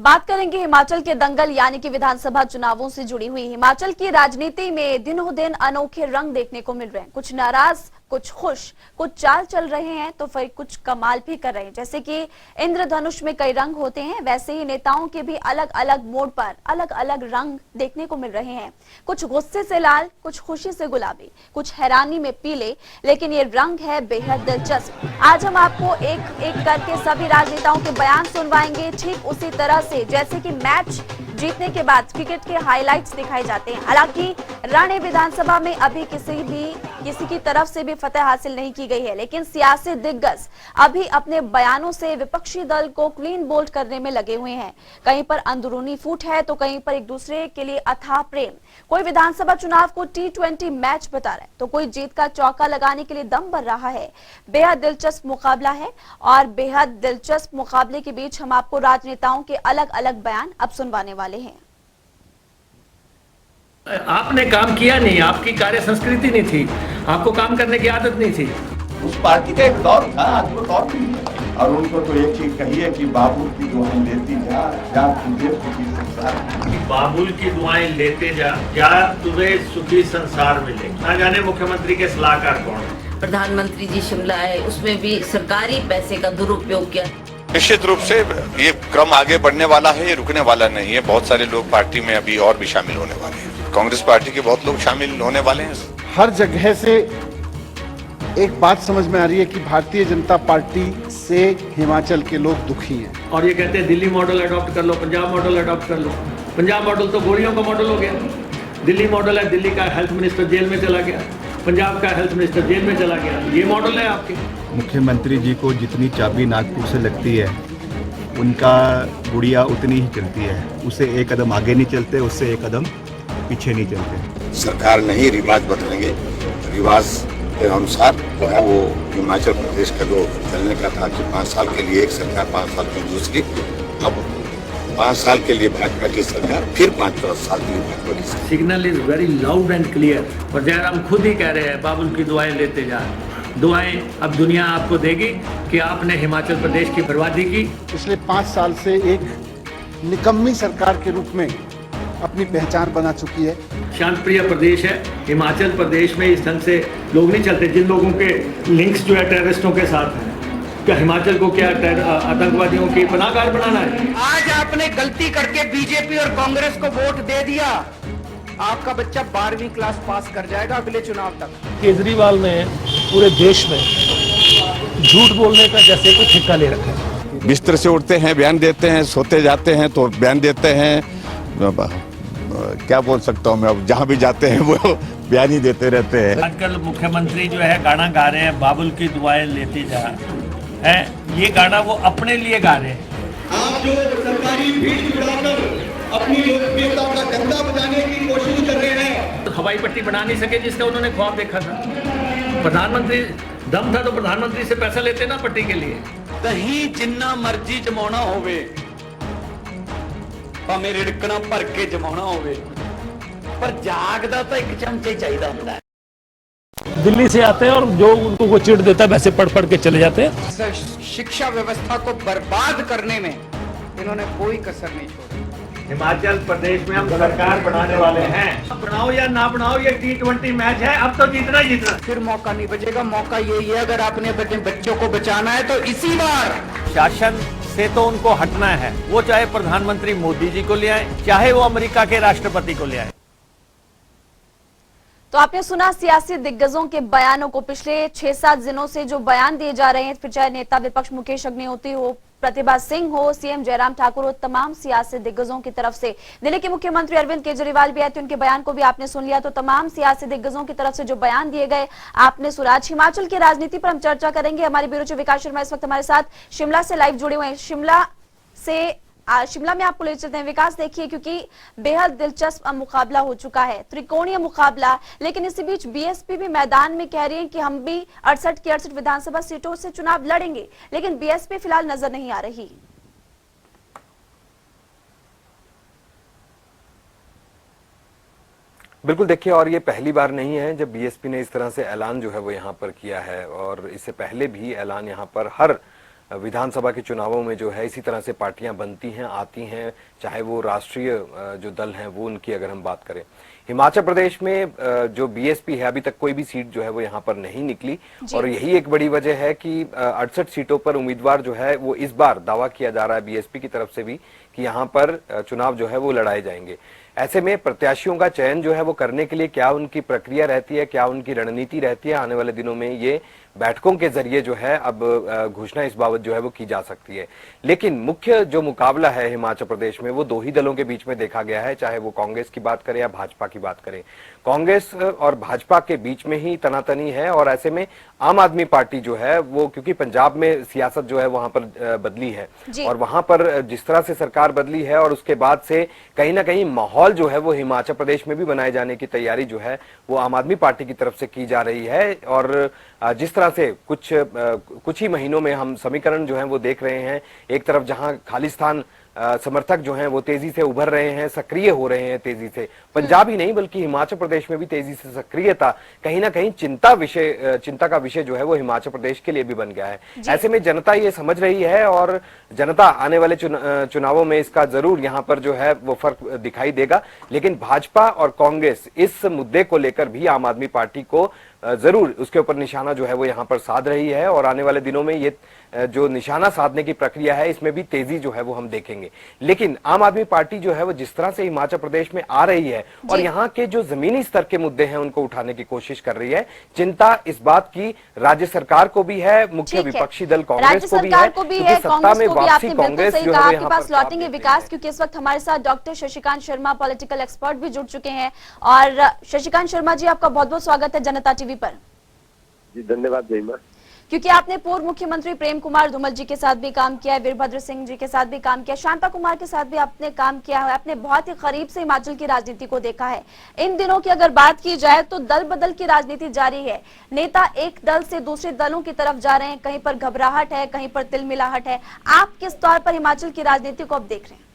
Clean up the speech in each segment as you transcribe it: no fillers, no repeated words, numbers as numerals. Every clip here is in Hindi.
बात करेंगे हिमाचल के दंगल यानी कि विधानसभा चुनावों से जुड़ी हुई। हिमाचल की राजनीति में दिनों दिन अनोखे रंग देखने को मिल रहे हैं। कुछ नाराज, कुछ खुश, कुछ चाल चल रहे हैं तो फिर कुछ कमाल भी कर रहे हैं। जैसे कि इंद्रधनुष में कई रंग होते हैं, वैसे ही नेताओं के भी अलग अलग मोड़ पर अलग अलग रंग देखने को मिल रहे हैं। कुछ गुस्से से लाल, कुछ खुशी से गुलाबी, कुछ हैरानी में पीले, लेकिन ये रंग है बेहद दिलचस्प। आज हम आपको एक एक करके सभी राजनेताओं के बयान सुनवाएंगे, ठीक उसी तरह से जैसे कि मैच जीतने के बाद क्रिकेट के हाइलाइट्स दिखाए जाते हैं। हालांकि राणे विधानसभा में अभी किसी की तरफ से भी फतह हासिल नहीं की गई है, लेकिन सियासी दिग्गज अभी अपने बयानों से विपक्षी दल को क्लीन बोल्ड करने में लगे हुए हैं। कहीं पर अंदरूनी फूट है तो कहीं पर एक दूसरे के लिए अथाह प्रेम। कोई विधानसभा चुनाव को T20 मैच बता रहा है तो कोई जीत का चौका लगाने के लिए दम भर रहा है। बेहद दिलचस्प मुकाबला है और बेहद दिलचस्प मुकाबले के बीच हम आपको राजनेताओं के अलग अलग बयान अब सुनवाने वाले हैं। आपने काम किया नहीं, आपकी कार्य संस्कृति नहीं थी, आपको काम करने की आदत नहीं थी। उस पार्टी का एक दौर था, आज वो दौर नहीं है। और उनको तो एक चीज कही है कि बाबुल की दुआएं लेती जा तुझे सुखी संसार। बाबुल की दुआएं लेते जा तुम्हें सुखी संसार मिले। ना जाने मुख्यमंत्री के सलाहकार कौन है। प्रधानमंत्री जी शिमला आए, उसमें भी सरकारी पैसे का दुरुपयोग किया। निश्चित रूप से ये क्रम आगे बढ़ने वाला है, ये रुकने वाला नहीं है। बहुत सारे लोग पार्टी में अभी और भी शामिल होने वाले हैं। कांग्रेस पार्टी के बहुत लोग शामिल होने वाले हैं। हर जगह से एक बात समझ में आ रही है कि भारतीय जनता पार्टी से हिमाचल के लोग दुखी हैं। और ये कहते हैं दिल्ली मॉडल अडॉप्ट कर लो, पंजाब मॉडल अडॉप्ट कर लो। पंजाब मॉडल तो गोलियों का मॉडल हो गया। दिल्ली मॉडल है, दिल्ली का हेल्थ मिनिस्टर जेल में चला गया, पंजाब का हेल्थ मिनिस्टर जेल में चला गया। ये मॉडल है आपके। मुख्यमंत्री जी को जितनी चाबी नागपुर से लगती है, उनका गुड़िया उतनी ही चलती है। उसे एक कदम आगे नहीं चलते, उससे एक कदम पीछे नहीं चलते। सरकार नहीं रिवाज बदलेंगे, रिवाज के अनुसार जो है वो हिमाचल प्रदेश का जो चलने का था कि 5 साल के लिए एक सरकार, 5 साल में दूसरी, अब 5 साल के लिए भाजपा की सरकार, फिर 5 साल के लिए भाजपा की सरकार। Signal is very loud and clear. और जयराम खुद ही कह रहे हैं बाबुल की दुआएं लेते जा। दुआएं अब दुनिया आपको देगी कि आपने हिमाचल प्रदेश की बर्बादी की। पिछले 5 साल से एक निकम्मी सरकार के रूप में अपनी पहचान बना चुकी है। शांतप्रिय प्रदेश है हिमाचल प्रदेश में। इस ढंग से लोग नहीं चलते जिन लोगों के लिंक्स जो है टेररिस्टों के साथ हैं। क्या हिमाचल को क्या आतंकवादियों की पनाहगाह बनाना है? आज आपने गलती करके बीजेपी और कांग्रेस को वोट दे दिया। आपका बच्चा 12वीं क्लास पास कर जाएगा अगले चुनाव तक। केजरीवाल ने पूरे देश में झूठ बोलने का जैसे कोई ठेका ले रखा है। बिस्तर से उठते हैं बयान देते हैं, सोते जाते हैं तो बयान देते हैं। क्या बोल सकता हूँ मैं, अब जहाँ भी जाते हैं वो बयान ही देते रहते हैं। आजकल मुख्यमंत्री जो है गाना गा रहे हैं, बाबुल की दुआएं लेती जा है। ये गाना वो अपने लिए गा रहे हैं। आप जो सरकारी भीड़ जुटाकर अपनी लोकप्रियता का डंडा बजाने की कोशिश कर रहे हैं। तो हवाई पट्टी बना नहीं सके जिसका उन्होंने ख्वाब देखा था। प्रधानमंत्री दम था तो प्रधानमंत्री से पैसा लेते ना पट्टी के लिए। दही जिन्ना मर्जी जमाना होवे, भावें रिड़कना भर के जमाना होवे, पर जागदा तो एक चमचे चाहिए होता है। दिल्ली से आते हैं और जो उनको वो चिढ़ देता है वैसे पढ़ के चले जाते हैं। शिक्षा व्यवस्था को बर्बाद करने में इन्होंने कोई कसर नहीं छोड़ी। हिमाचल प्रदेश में हम सरकार बनाने वाले हैं। बनाओ या ना बनाओ, ये T20 मैच है, अब तो जीतना ही जीतना। फिर मौका नहीं बचेगा। मौका यही है, अगर आपने अपने बच्चों को बचाना है तो इसी बार। शासन से तो उनको हटना है, वो चाहे प्रधानमंत्री मोदी जी को ले आए, चाहे वो अमेरिका के राष्ट्रपति को ले आए। तो आपने सुना सियासी दिग्गजों के बयानों को। पिछले 6-7 दिनों से जो बयान दिए जा रहे हैं, फिर चाहे नेता विपक्ष मुकेश अग्निहोत्री हो, प्रतिभा सिंह हो, सीएम जयराम ठाकुर हो, तमाम सियासी दिग्गजों की तरफ से। दिल्ली के मुख्यमंत्री अरविंद केजरीवाल भी आए थे, उनके बयान को भी आपने सुन लिया। तो तमाम सियासी दिग्गजों की तरफ से जो बयान दिए गए आपने सुना। आज हिमाचल की राजनीति पर हम चर्चा करेंगे। हमारे ब्यूरो चीफ विकास शर्मा इस वक्त हमारे साथ शिमला से लाइव जुड़े हुए हैं। शिमला में आपको ले चलते हैं। विकास, देखिए क्योंकि बेहद दिलचस्प मुकाबला हो चुका है, त्रिकोणीय मुकाबला, लेकिन इसी बीच बीएसपी भी मैदान में कह रही है कि हम भी 68 की 68 विधानसभा सीटों से चुनाव लड़ेंगे, लेकिन बीएसपी फिलहाल नजर नहीं आ रही। बिल्कुल, देखिए, और ये पहली बार नहीं है जब बीएसपी ने इस तरह से ऐलान जो है वो यहाँ पर किया है, और इससे पहले भी ऐलान यहाँ पर हर विधानसभा के चुनावों में जो है इसी तरह से पार्टियां बनती हैं, आती हैं, चाहे वो राष्ट्रीय जो दल हैं वो उनकी अगर हम बात करें। हिमाचल प्रदेश में जो बीएसपी है अभी तक कोई भी सीट जो है वो यहाँ पर नहीं निकली और यही एक बड़ी वजह है कि 68 सीटों पर उम्मीदवार जो है वो इस बार दावा किया जा रहा है बीएसपी की तरफ से भी कि यहाँ पर चुनाव जो है वो लड़ाए जाएंगे। ऐसे में प्रत्याशियों का चयन जो है वो करने के लिए क्या उनकी प्रक्रिया रहती है, क्या उनकी रणनीति रहती है, आने वाले दिनों में ये बैठकों के जरिए जो है अब घोषणा इस बाबत जो है वो की जा सकती है। लेकिन मुख्य जो मुकाबला है हिमाचल प्रदेश में वो दो ही दलों के बीच में देखा गया है, चाहे वो कांग्रेस की बात करें या भाजपा की बात करें। कांग्रेस और भाजपा के बीच में ही तनातनी है और ऐसे में आम आदमी पार्टी जो है वो, क्योंकि पंजाब में सियासत जो है वहां पर बदली है और वहां पर जिस तरह से सरकार बदली है और उसके बाद से कहीं ना कहीं माहौल जो है वो हिमाचल प्रदेश में भी बनाए जाने की तैयारी जो है वो आम आदमी पार्टी की तरफ से की जा रही है। और जिस तरह से कुछ ही महीनों में हम समीकरण जो है वो देख रहे हैं, एक तरफ जहां खालिस्तान समर्थक जो हैं वो तेजी से उभर रहे हैं, सक्रिय हो रहे हैं तेजी से, पंजाब ही नहीं बल्कि हिमाचल प्रदेश में भी तेजी से सक्रियता कहीं ना कहीं चिंता का विषय जो है वो हिमाचल प्रदेश के लिए भी बन गया है। ऐसे में जनता ये समझ रही है और जनता आने वाले चुनावों में इसका जरूर यहाँ पर जो है वो फर्क दिखाई देगा। लेकिन भाजपा और कांग्रेस इस मुद्दे को लेकर भी आम आदमी पार्टी को जरूर उसके ऊपर निशाना जो है वो यहाँ पर साध रही है और आने वाले दिनों में ये जो निशाना साधने की प्रक्रिया है इसमें भी तेजी जो है वो हम देखेंगे। लेकिन आम आदमी पार्टी जो है वो जिस तरह से हिमाचल प्रदेश में आ रही है और यहाँ के जो जमीनी स्तर के मुद्दे हैं उनको उठाने की कोशिश कर रही है, चिंता इस बात की राज्य सरकार को भी है, मुख्य विपक्षी दल कांग्रेस को भी है, क्योंकि सत्ता में वापसी कांग्रेस जो है आपके पास लौटेंगे विकास, क्योंकि इस वक्त हमारे साथ doctor Shashikant Sharma political expert भी जुड़ चुके हैं। और शशिकांत शर्मा जी, आपका बहुत बहुत स्वागत है जनता टीवी पर। जी धन्यवाद जयमा। क्योंकि आपने पूर्व मुख्यमंत्री प्रेम कुमार धूमल जी के साथ भी काम किया है, वीरभद्र सिंह जी के साथ भी काम किया, शांता कुमार के साथ भी आपने काम किया है, आपने बहुत ही करीब से हिमाचल की राजनीति को देखा है। इन दिनों की अगर बात की जाए तो दल बदल की राजनीति जारी है, नेता एक दल से दूसरे दलों की तरफ जा रहे हैं, कहीं पर घबराहट है, कहीं पर तिलमिलाहट है। आप किस तौर पर हिमाचल की राजनीति को अब देख रहे हैं?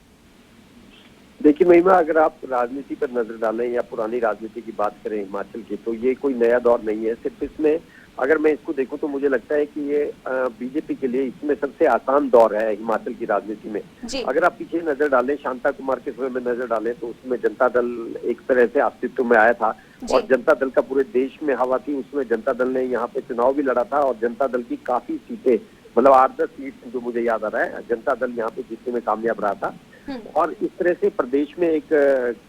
देखिए महिमा, अगर आप राजनीति पर नजर डालें या पुरानी राजनीति की बात करें हिमाचल की, तो ये कोई नया दौर नहीं है। सिर्फ इसमें अगर मैं इसको देखूं तो मुझे लगता है कि ये बीजेपी के लिए इसमें सबसे आसान दौर है हिमाचल की राजनीति में। अगर आप पीछे नजर डालें, शांता कुमार के समय में नजर डालें तो उसमें जनता दल एक तरह से अस्तित्व में आया था और जनता दल का पूरे देश में हवा थी। उसमें जनता दल ने यहाँ पे चुनाव भी लड़ा था और जनता दल की काफी सीटें, मतलब 8-10 सीट जो मुझे याद आ रहा है, जनता दल यहाँ पे जीतने में कामयाब रहा था। और इस तरह से प्रदेश में एक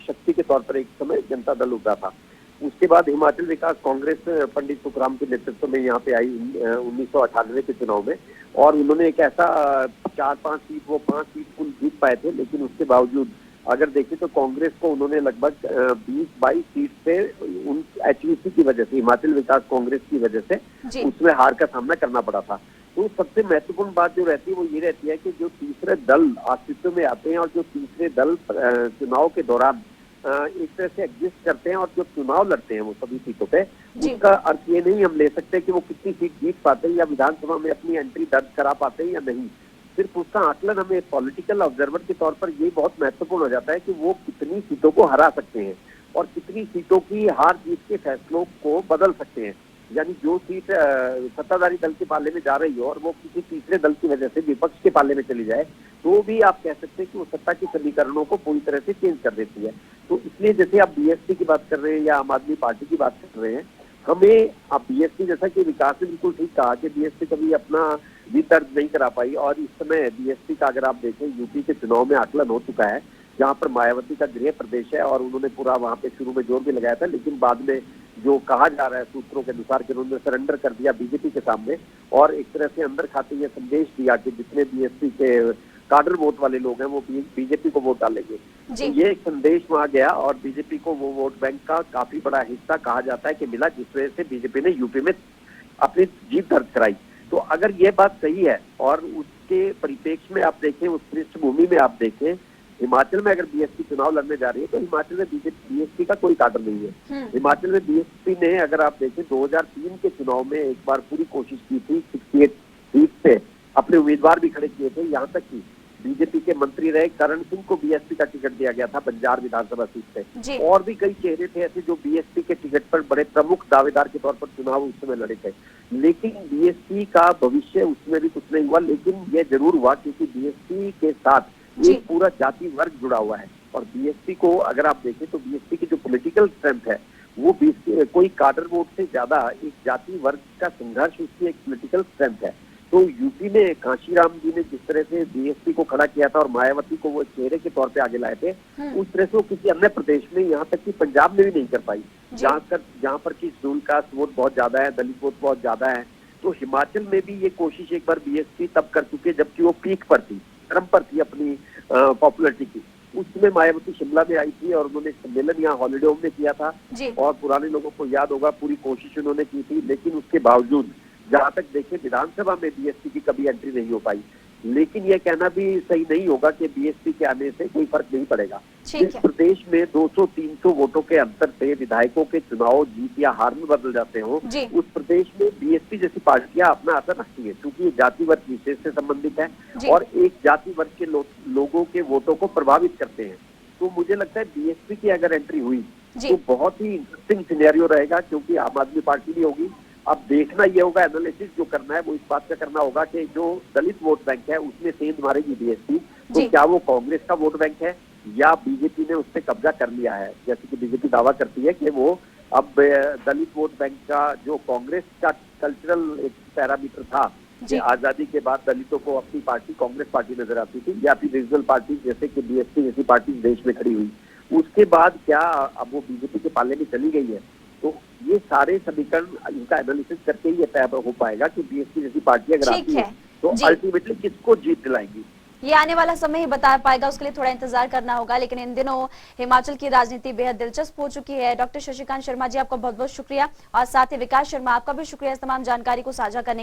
शक्ति के तौर पर एक समय जनता दल उभरा था। उसके बाद हिमाचल विकास कांग्रेस पंडित सुखराम के नेतृत्व में यहाँ पे आई 1998 के चुनाव में और उन्होंने एक ऐसा 4-5 सीट, वो 5 सीट कुल जीत पाए थे। लेकिन उसके बावजूद अगर देखें तो कांग्रेस को उन्होंने लगभग 20-22 सीट से उन HVC की वजह से, हिमाचल विकास कांग्रेस की वजह से उसमें हार का सामना करना पड़ा था। तो सबसे महत्वपूर्ण बात जो रहती है वो ये रहती है कि जो तीसरे दल अस्तित्व में आते हैं और जो तीसरे दल चुनाव के दौरान एक तरह से एग्जिस्ट करते हैं और जो चुनाव लड़ते हैं वो सभी सीटों पे, उसका अर्थ ये नहीं हम ले सकते कि वो कितनी सीट जीत पाते हैं या विधानसभा में अपनी एंट्री दर्ज करा पाते हैं या नहीं। सिर्फ उसका आकलन हमें पॉलिटिकल ऑब्जर्वर के तौर पर ये बहुत महत्वपूर्ण हो जाता है कि वो कितनी सीटों को हरा सकते हैं और कितनी सीटों की हार जीत के फैसलों को बदल सकते हैं। यानी जो सीट सत्ताधारी दल के पाले में जा रही हो और वो किसी तीसरे दल की वजह से विपक्ष के पाले में चली जाए तो भी आप कह सकते हैं कि वो सत्ता के समीकरणों को पूरी तरह से चेंज कर देती है। तो इसलिए जैसे आप बीएसपी की बात कर रहे हैं या आम आदमी पार्टी की बात कर रहे हैं, हमें अब बीएसपी, जैसा कि विकास ने बिल्कुल ठीक कहा कि बीएसपी कभी अपना भी दर्ज नहीं करा पाई और इस समय बीएसपी का अगर आप देखें यूपी के चुनाव में आकलन हो चुका है, जहाँ पर मायावती का गृह प्रदेश है और उन्होंने पूरा वहाँ पे शुरू में जोर भी लगाया था, लेकिन बाद में जो कहा जा रहा है सूत्रों के अनुसार कि उन्होंने सरेंडर कर दिया बीजेपी के सामने और एक तरह से अंदर खाते ये संदेश दिया कि जितने बीएसपी के काडर वोट वाले लोग हैं वो बीजेपी को वोट डालेंगे। तो ये एक संदेश वहाँ गया और बीजेपी को वो वोट बैंक का काफी बड़ा हिस्सा कहा जाता है कि मिला, जिस वजह से बीजेपी ने यूपी में अपनी जीत दर्ज कराई। तो अगर ये बात सही है और उसके परिप्रेक्ष्य में आप देखें, उस पृष्ठभूमि में आप देखें, हिमाचल में अगर बीएसपी चुनाव लड़ने जा रही है तो हिमाचल में बीएसपी का कोई काडर नहीं है। हिमाचल में बीएसपी ने, अगर आप देखें, 2003 के चुनाव में एक बार पूरी कोशिश की थी 68 सीट पे, अपने उम्मीदवार भी खड़े किए थे, यहाँ तक कि बीजेपी के मंत्री रहे करण सिंह को बीएसपी का टिकट दिया गया था बंजार विधानसभा सीट जी। से। और भी कई चेहरे थे ऐसे जो बीएसपी के टिकट पर बड़े प्रमुख दावेदार के तौर पर चुनाव उस समय लड़े थे, लेकिन बीएसपी का भविष्य उसमें भी कुछ नहीं हुआ। लेकिन यह जरूर हुआ क्योंकि बीएसपी के साथ एक पूरा जाति वर्ग जुड़ा हुआ है। और बीएसपी को अगर आप देखें तो बीएसपी की जो पॉलिटिकल स्ट्रेंथ है वो कोई काडर वोट से ज्यादा एक जाति वर्ग का संघर्ष उसकी एक पॉलिटिकल स्ट्रेंथ है। तो यूपी में कांशीराम जी ने जिस तरह से बीएसपी को खड़ा किया था और मायावती को वो चेहरे के तौर पे आगे लाए थे, उस तरह से वो किसी अन्य प्रदेश में, यहाँ तक कि पंजाब में भी नहीं कर पाई, जहाँ पर की शेड्यूल कास्ट वोट बहुत ज्यादा है, दलित वोट बहुत ज्यादा है। तो हिमाचल में भी ये कोशिश एक बार बीएसपी तब कर चुकी है जबकि वो पीक पर थी, क्रम पर थी अपनी पॉपुलरिटी की। उस समय मायावती शिमला में आई थी और उन्होंने सम्मेलन यहाँ हॉलीडे होम में किया था और पुराने लोगों को याद होगा पूरी कोशिश उन्होंने की थी। लेकिन उसके बावजूद जहाँ तक देखें विधानसभा में बीएसपी की कभी एंट्री नहीं हो पाई। लेकिन यह कहना भी सही नहीं होगा कि बीएसपी के आने से कोई फर्क नहीं पड़ेगा। जिस प्रदेश में 200-300 वोटों के अंतर से विधायकों के चुनाव जीत या हार में बदल जाते हो, उस प्रदेश में बीएसपी जैसी पार्टियां अपना असर रखती है क्योंकि ये जाति वर्ग विशेष से संबंधित है और एक जाति वर्ग के लोगों के वोटों को प्रभावित करते हैं। तो मुझे लगता है बीएसपी की अगर एंट्री हुई तो बहुत ही इंटरेस्टिंग सिनेरियो रहेगा क्योंकि आम आदमी पार्टी भी होगी। अब देखना ये होगा, एनालिसिस जो करना है वो इस बात का करना होगा कि जो दलित वोट बैंक है उसमें सेंध मारेगी बीएसपी, तो क्या वो कांग्रेस का वोट बैंक है या बीजेपी ने उस पर कब्जा कर लिया है। जैसे कि बीजेपी दावा करती है कि वो अब दलित वोट बैंक का जो कांग्रेस का कल्चरल एक पैरामीटर था कि आजादी के बाद दलितों को अपनी पार्टी कांग्रेस पार्टी नजर आती थी या फिर रीजनल पार्टी जैसे कि बीएसपी जैसी पार्टी देश में खड़ी हुई, उसके बाद क्या अब वो बीजेपी के पाले में चली गई है। तो ये सारे समीकरण इनका एनालिसिस करके ही ये तय हो पाएगा कि बीएसपी जैसी पार्टी अगर आती है तो अल्टीमेटली किसको जीत दिलाएंगी। ये आने वाला समय ही बता पाएगा, उसके लिए थोड़ा इंतजार करना होगा। लेकिन इन दिनों हिमाचल की राजनीति बेहद दिलचस्प हो चुकी है। डॉक्टर शशिकांत शर्मा जी, आपका बहुत बहुत शुक्रिया और साथ ही विकास शर्मा, आपका भी शुक्रिया इस तमाम जानकारी को साझा करने